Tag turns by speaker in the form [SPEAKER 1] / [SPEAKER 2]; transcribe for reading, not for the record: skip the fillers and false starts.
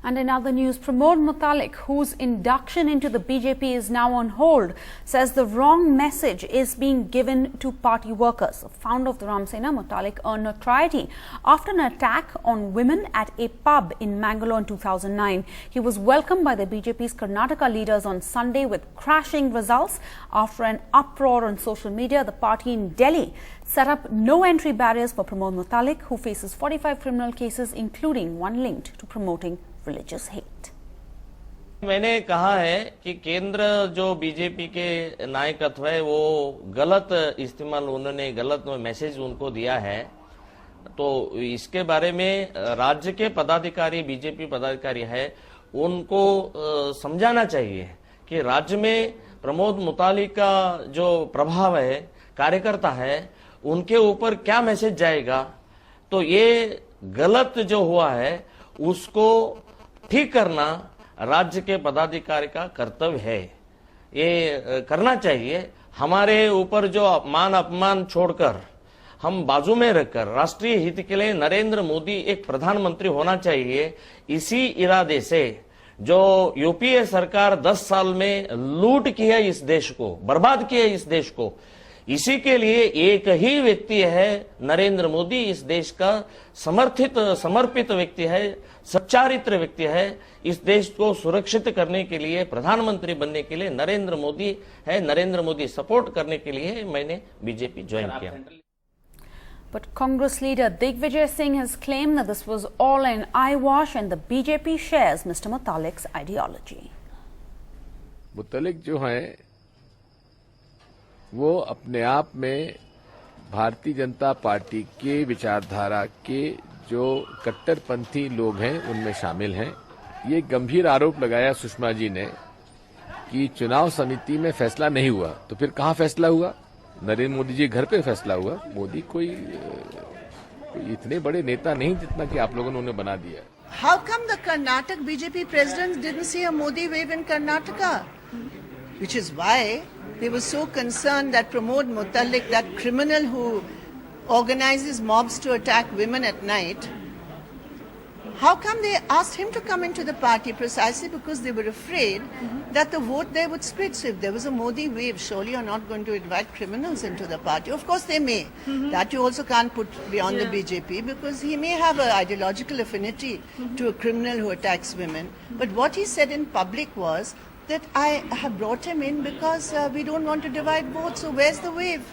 [SPEAKER 1] And in other news, Pramod Mutalik, whose induction into the BJP is now on hold, says the wrong message is being given to party workers. The founder of the Ram Sena, Mutalik earned notoriety after an attack on women at a pub in Mangalore in 2009. He was welcomed by the BJP's Karnataka leaders on Sunday with crashing results. After an uproar on social media, the party in Delhi set up no entry barriers for Pramod Mutalik, who faces 45 criminal cases, including one linked to promoting religious hate.
[SPEAKER 2] मैंने कहा है कि केंद्र जो BJP के नायकत्व है वो गलत इस्तेमाल, उन्होंने गलत मैसेज उनको दिया है, तो इसके बारे में राज्य के पदाधिकारी, बीजेपी पदाधिकारी है, उनको समझाना चाहिए कि राज्य में प्रमोद मुतालिक का जो प्रभाव है, कार्यकर्ता है, उनके ऊपर क्या मैसेज जाएगा। तो ये गलत जो हुआ है उसको ठीक करना राज्य के पदाधिकारी का कर्तव्य है, ये करना चाहिए। हमारे ऊपर जो मान अपमान छोड़कर हम बाजू में रखकर राष्ट्रीय हित के लिए नरेंद्र मोदी एक प्रधानमंत्री होना चाहिए। इसी इरादे से जो यूपीए सरकार 10 साल में लूट किया इस देश को, बर्बाद किया इस देश को, इसी के लिए एक ही व्यक्ति है नरेंद्र मोदी। इस देश का समर्पित व्यक्ति है, सच्चारित्र व्यक्ति है। इस देश को सुरक्षित करने के लिए, प्रधानमंत्री बनने के लिए नरेंद्र मोदी है। नरेंद्र मोदी सपोर्ट करने के लिए मैंने बीजेपी ज्वाइन किया।
[SPEAKER 1] But Congress leader Digvijay Singh has claimed that this was all an eyewash and the BJP shares Mr. Mutalik's ideology.
[SPEAKER 3] मुतलिक जो हैं वो अपने आप में भारतीय जनता पार्टी के विचारधारा के जो कट्टरपंथी लोग हैं उनमें शामिल हैं। ये गंभीर आरोप लगाया सुषमा जी ने कि चुनाव समिति में फैसला नहीं हुआ, तो फिर कहाँ फैसला हुआ? नरेंद्र मोदी जी घर पे फैसला हुआ। मोदी कोई इतने बड़े नेता नहीं जितना कि आप लोगों ने उन्हें बना दिया।
[SPEAKER 4] How come the Karnataka BJP president didn't see a Modi wave in Karnataka? Which is why they were so concerned that Pramod Mutalik, that criminal who organizes mobs to attack women at night, how come they asked him to come into the party? Precisely because they were afraid that the vote there would split. So if there was a Modi wave, surely you're not going to invite criminals into the party. Of course they may. That you also can't put beyond the BJP, because he may have an ideological affinity to a criminal who attacks women. But what he said in public was that I have brought him in because we don't want to divide votes, so where's the wave?